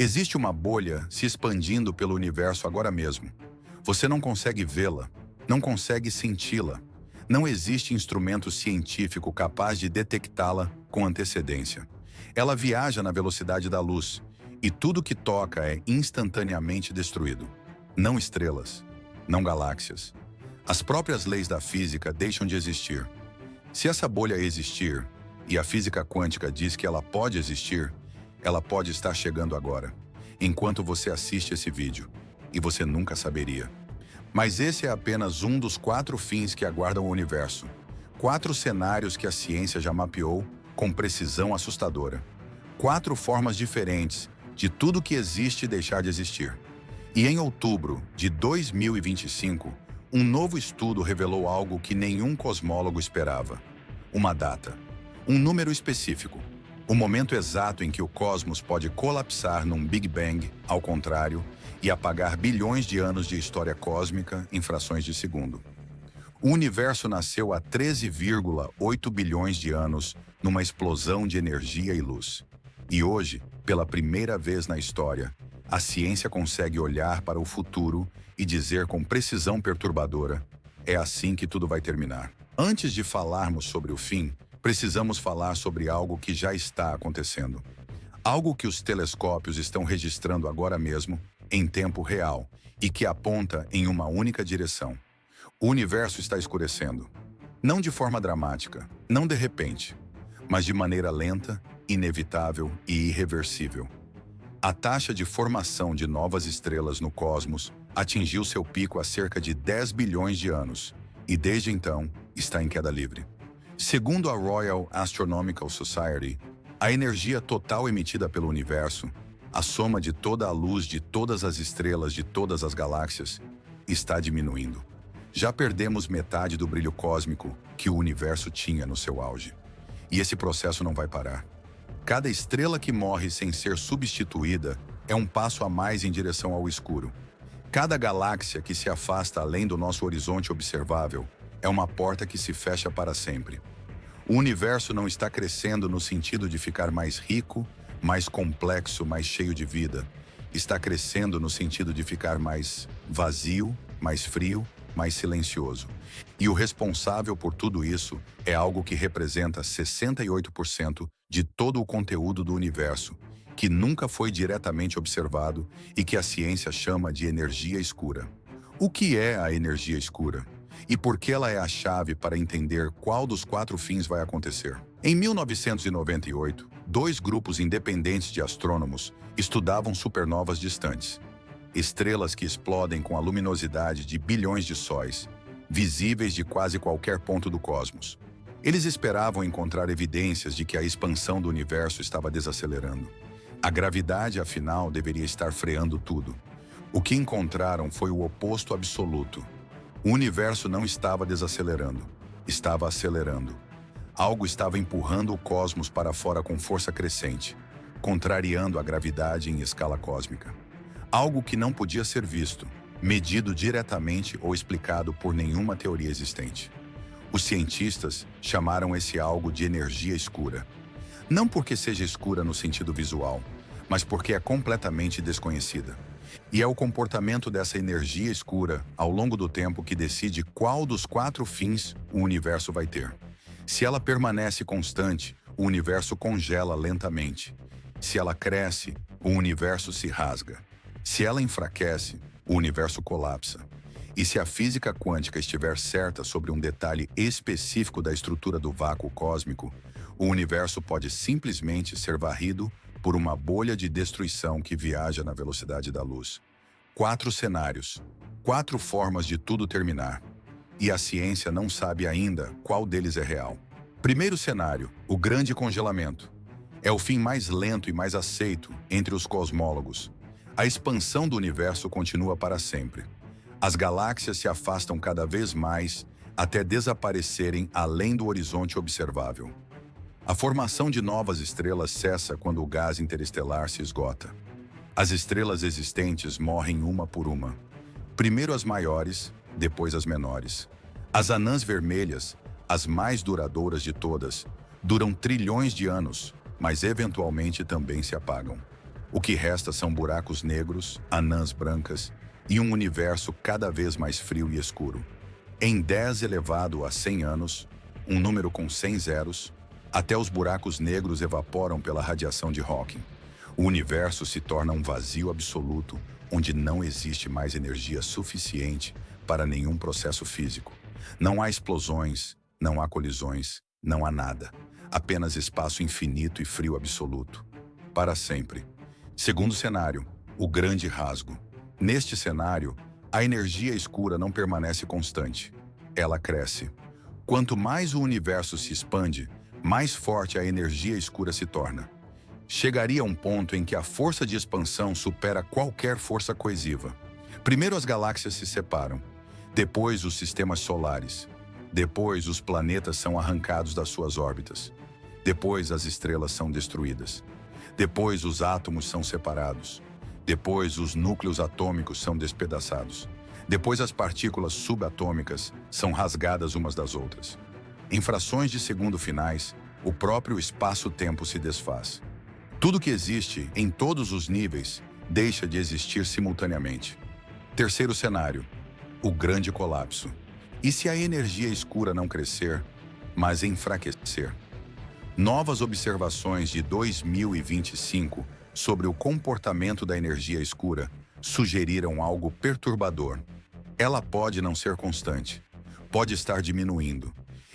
Existe uma bolha se expandindo pelo universo agora mesmo. Você não consegue vê-la, não consegue senti-la. Não existe instrumento científico capaz de detectá-la com antecedência. Ela viaja na velocidade da luz, e tudo que toca é instantaneamente destruído. Não estrelas, não galáxias. As próprias leis da física deixam de existir. Se essa bolha existir, e a física quântica diz que ela pode existir, ela pode estar chegando agora, enquanto você assiste esse vídeo, e você nunca saberia. Mas esse é apenas um dos 4 fins que aguardam o universo. 4 cenários que a ciência já mapeou com precisão assustadora. 4 formas diferentes de tudo que existe deixar de existir. E em outubro de 2025, um novo estudo revelou algo que nenhum cosmólogo esperava. Uma data, um número específico, o momento exato em que o cosmos pode colapsar num Big Bang, ao contrário, e apagar bilhões de anos de história cósmica em frações de segundo. O universo nasceu há 13,8 bilhões de anos numa explosão de energia e luz. E hoje, pela primeira vez na história, a ciência consegue olhar para o futuro e dizer com precisão perturbadora: é assim que tudo vai terminar. Antes de falarmos sobre o fim, precisamos falar sobre algo que já está acontecendo. Algo que os telescópios estão registrando agora mesmo, em tempo real, e que aponta em uma única direção. O universo está escurecendo. Não de forma dramática, não de repente, mas de maneira lenta, inevitável e irreversível. A taxa de formação de novas estrelas no cosmos atingiu seu pico há cerca de 10 bilhões de anos, e desde então está em queda livre. Segundo a Royal Astronomical Society, a energia total emitida pelo universo, a soma de toda a luz de todas as estrelas de todas as galáxias, está diminuindo. Já perdemos metade do brilho cósmico que o universo tinha no seu auge. E esse processo não vai parar. Cada estrela que morre sem ser substituída é um passo a mais em direção ao escuro. Cada galáxia que se afasta além do nosso horizonte observável é uma porta que se fecha para sempre. O universo não está crescendo no sentido de ficar mais rico, mais complexo, mais cheio de vida. Está crescendo no sentido de ficar mais vazio, mais frio, mais silencioso. E o responsável por tudo isso é algo que representa 68% de todo o conteúdo do universo, que nunca foi diretamente observado e que a ciência chama de energia escura. O que é a energia escura? E por que ela é a chave para entender qual dos 4 fins vai acontecer? Em 1998, 2 grupos independentes de astrônomos estudavam supernovas distantes. Estrelas que explodem com a luminosidade de bilhões de sóis, visíveis de quase qualquer ponto do cosmos. Eles esperavam encontrar evidências de que a expansão do universo estava desacelerando. A gravidade, afinal, deveria estar freando tudo. O que encontraram foi o oposto absoluto. O universo não estava desacelerando, estava acelerando. Algo estava empurrando o cosmos para fora com força crescente, contrariando a gravidade em escala cósmica. Algo que não podia ser visto, medido diretamente ou explicado por nenhuma teoria existente. Os cientistas chamaram esse algo de energia escura. Não porque seja escura no sentido visual, mas porque é completamente desconhecida. E é o comportamento dessa energia escura ao longo do tempo que decide qual dos 4 fins o universo vai ter. Se ela permanece constante, o universo congela lentamente. Se ela cresce, o universo se rasga. Se ela enfraquece, o universo colapsa. E se a física quântica estiver certa sobre um detalhe específico da estrutura do vácuo cósmico, o universo pode simplesmente ser varrido por uma bolha de destruição que viaja na velocidade da luz. 4 cenários, 4 formas de tudo terminar. E a ciência não sabe ainda qual deles é real. Primeiro cenário, o grande congelamento. É o fim mais lento e mais aceito entre os cosmólogos. A expansão do universo continua para sempre. As galáxias se afastam cada vez mais até desaparecerem além do horizonte observável. A formação de novas estrelas cessa quando o gás interestelar se esgota. As estrelas existentes morrem uma por uma. Primeiro as maiores, depois as menores. As anãs vermelhas, as mais duradouras de todas, duram trilhões de anos, mas eventualmente também se apagam. O que resta são buracos negros, anãs brancas e um universo cada vez mais frio e escuro. Em 10 elevado a 100 anos, um número com 100 zeros, até os buracos negros evaporam pela radiação de Hawking. O universo se torna um vazio absoluto, onde não existe mais energia suficiente para nenhum processo físico. Não há explosões, não há colisões, não há nada. Apenas espaço infinito e frio absoluto. Para sempre. Segundo cenário, o grande rasgo. Neste cenário, a energia escura não permanece constante. Ela cresce. Quanto mais o universo se expande, mais forte a energia escura se torna. Chegaria a um ponto em que a força de expansão supera qualquer força coesiva. Primeiro as galáxias se separam, depois os sistemas solares, depois os planetas são arrancados das suas órbitas, depois as estrelas são destruídas, depois os átomos são separados, depois os núcleos atômicos são despedaçados, depois as partículas subatômicas são rasgadas umas das outras. Em frações de segundo finais, o próprio espaço-tempo se desfaz. Tudo que existe, em todos os níveis, deixa de existir simultaneamente. Terceiro cenário, o grande colapso. E se a energia escura não crescer, mas enfraquecer? Novas observações de 2025 sobre o comportamento da energia escura sugeriram algo perturbador. Ela pode não ser constante, pode estar diminuindo.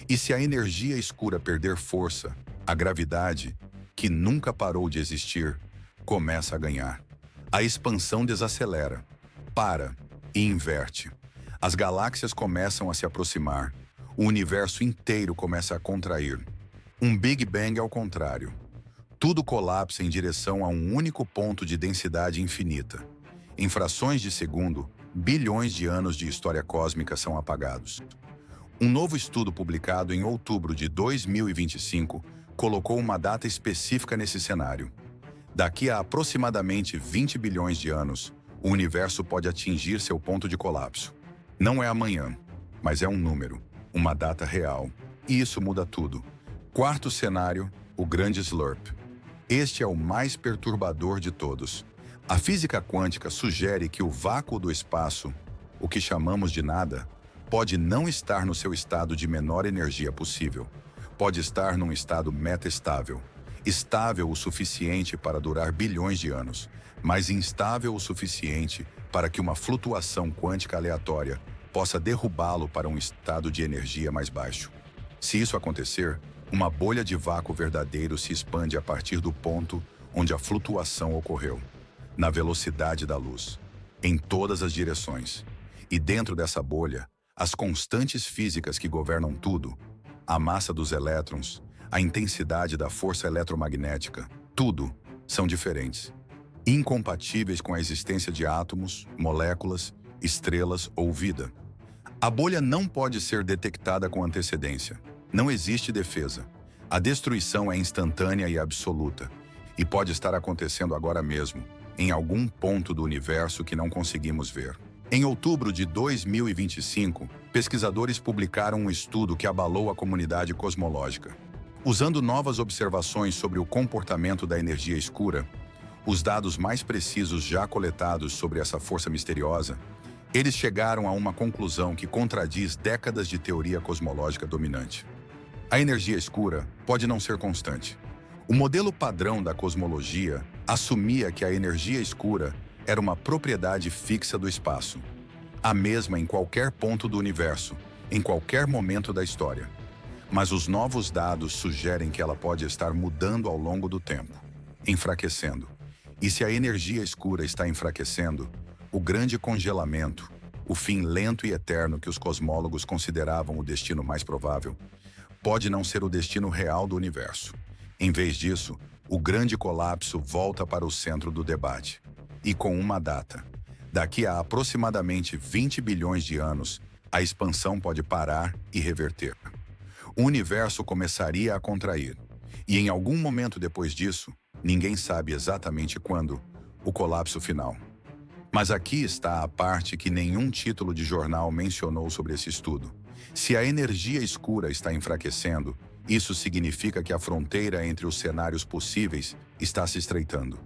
E se a energia escura perder força, a gravidade, que nunca parou de existir, começa a ganhar. A expansão desacelera, para e inverte. As galáxias começam a se aproximar, o universo inteiro começa a contrair. Um Big Bang ao contrário. Tudo colapsa em direção a um único ponto de densidade infinita. Em frações de segundo, bilhões de anos de história cósmica são apagados. Um novo estudo publicado em outubro de 2025 colocou uma data específica nesse cenário. Daqui a aproximadamente 20 bilhões de anos, o universo pode atingir seu ponto de colapso. Não é amanhã, mas é um número, uma data real. E isso muda tudo. Quarto cenário, o grande slurp. Este é o mais perturbador de todos. A física quântica sugere que o vácuo do espaço, o que chamamos de nada, pode não estar no seu estado de menor energia possível. Pode estar num estado metaestável, estável o suficiente para durar bilhões de anos, mas instável o suficiente para que uma flutuação quântica aleatória possa derrubá-lo para um estado de energia mais baixo. Se isso acontecer, uma bolha de vácuo verdadeiro se expande a partir do ponto onde a flutuação ocorreu, na velocidade da luz, em todas as direções. E dentro dessa bolha, as constantes físicas que governam tudo, a massa dos elétrons, a intensidade da força eletromagnética, tudo são diferentes, incompatíveis com a existência de átomos, moléculas, estrelas ou vida. A bolha não pode ser detectada com antecedência. Não existe defesa. A destruição é instantânea e absoluta, e pode estar acontecendo agora mesmo, em algum ponto do universo que não conseguimos ver. Em outubro de 2025, pesquisadores publicaram um estudo que abalou a comunidade cosmológica. Usando novas observações sobre o comportamento da energia escura, os dados mais precisos já coletados sobre essa força misteriosa, eles chegaram a uma conclusão que contradiz décadas de teoria cosmológica dominante. A energia escura pode não ser constante. O modelo padrão da cosmologia assumia que a energia escura era uma propriedade fixa do espaço, a mesma em qualquer ponto do universo, em qualquer momento da história. Mas os novos dados sugerem que ela pode estar mudando ao longo do tempo, enfraquecendo. E se a energia escura está enfraquecendo, o grande congelamento, o fim lento e eterno que os cosmólogos consideravam o destino mais provável, pode não ser o destino real do universo. Em vez disso, o grande colapso volta para o centro do debate. E com uma data. Daqui a aproximadamente 20 bilhões de anos, a expansão pode parar e reverter. O universo começaria a contrair. E em algum momento depois disso, ninguém sabe exatamente quando, o colapso final. Mas aqui está a parte que nenhum título de jornal mencionou sobre esse estudo. Se a energia escura está enfraquecendo, isso significa que a fronteira entre os cenários possíveis está se estreitando.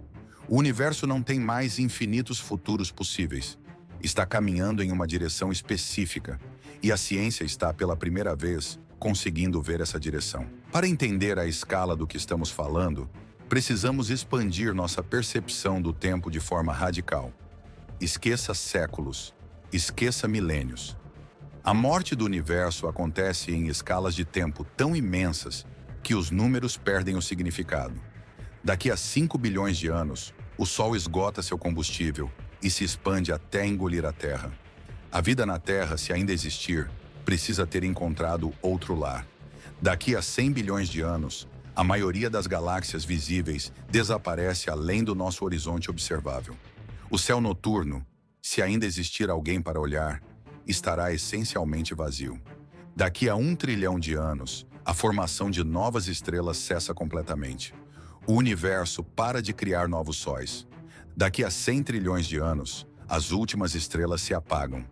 O universo não tem mais infinitos futuros possíveis. Está caminhando em uma direção específica, e a ciência está, pela primeira vez, conseguindo ver essa direção. Para entender a escala do que estamos falando, precisamos expandir nossa percepção do tempo de forma radical. Esqueça séculos, esqueça milênios. A morte do universo acontece em escalas de tempo tão imensas que os números perdem o significado. Daqui a 5 bilhões de anos, o Sol esgota seu combustível e se expande até engolir a Terra. A vida na Terra, se ainda existir, precisa ter encontrado outro lar. Daqui a 100 bilhões de anos, a maioria das galáxias visíveis desaparece além do nosso horizonte observável. O céu noturno, se ainda existir alguém para olhar, estará essencialmente vazio. Daqui a 1 trilhão de anos, a formação de novas estrelas cessa completamente. O universo para de criar novos sóis. Daqui a 100 trilhões de anos, as últimas estrelas se apagam.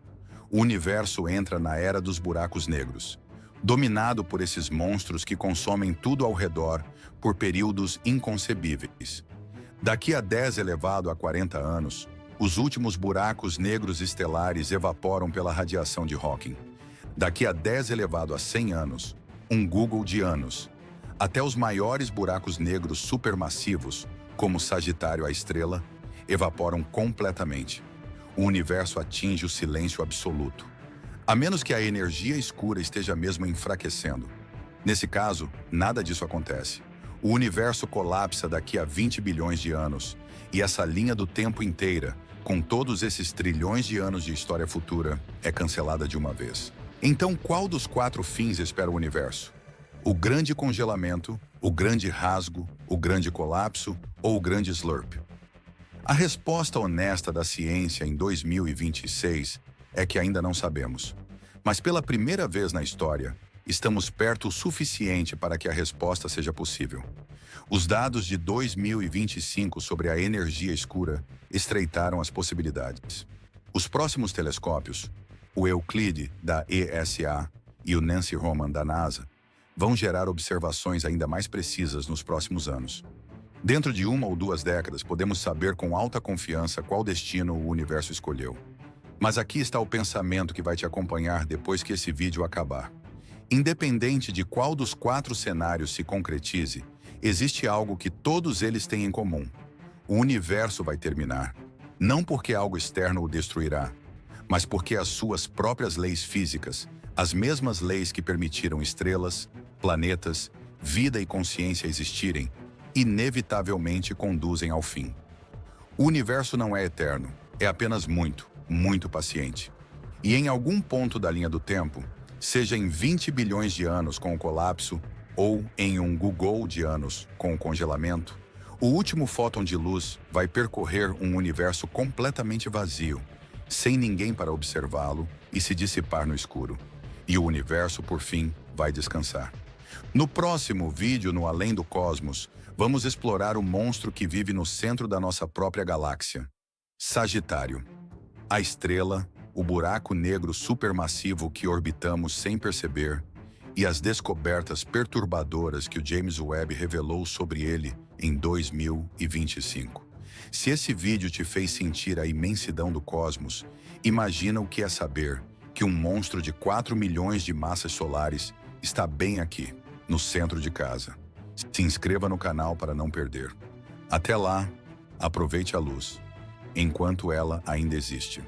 O universo entra na era dos buracos negros, dominado por esses monstros que consomem tudo ao redor por períodos inconcebíveis. Daqui a 10 elevado a 40 anos, os últimos buracos negros estelares evaporam pela radiação de Hawking. Daqui a 10 elevado a 100 anos, um Google de anos, até os maiores buracos negros supermassivos, como Sagitário a estrela, evaporam completamente. O universo atinge o silêncio absoluto, a menos que a energia escura esteja mesmo enfraquecendo. Nesse caso, nada disso acontece. O universo colapsa daqui a 20 bilhões de anos, e essa linha do tempo inteira, com todos esses trilhões de anos de história futura, é cancelada de uma vez. Então, qual dos 4 fins espera o universo? O grande congelamento, o grande rasgo, o grande colapso ou o grande slurp? A resposta honesta da ciência em 2026 é que ainda não sabemos. Mas pela primeira vez na história, estamos perto o suficiente para que a resposta seja possível. Os dados de 2025 sobre a energia escura estreitaram as possibilidades. Os próximos telescópios, o Euclide, da ESA, e o Nancy Roman, da NASA, vão gerar observações ainda mais precisas nos próximos anos. Dentro de 1 ou 2 décadas, podemos saber com alta confiança qual destino o universo escolheu. Mas aqui está o pensamento que vai te acompanhar depois que esse vídeo acabar. Independente de qual dos 4 cenários se concretize, existe algo que todos eles têm em comum. O universo vai terminar, não porque algo externo o destruirá, mas porque as suas próprias leis físicas, as mesmas leis que permitiram estrelas, planetas, vida e consciência existirem, inevitavelmente conduzem ao fim. O universo não é eterno, é apenas muito, muito paciente. E em algum ponto da linha do tempo, seja em 20 bilhões de anos com o colapso, ou em um Google de anos com o congelamento, o último fóton de luz vai percorrer um universo completamente vazio, sem ninguém para observá-lo e se dissipar no escuro. E o universo, por fim, vai descansar. No próximo vídeo, no Além do Cosmos, vamos explorar o monstro que vive no centro da nossa própria galáxia. Sagitário. A estrela, o buraco negro supermassivo que orbitamos sem perceber, e as descobertas perturbadoras que o James Webb revelou sobre ele em 2025. Se esse vídeo te fez sentir a imensidão do cosmos, imagina o que é saber que um monstro de 4 milhões de massas solares está bem aqui, no centro de casa. Se inscreva no canal para não perder. Até lá, aproveite a luz, enquanto ela ainda existe.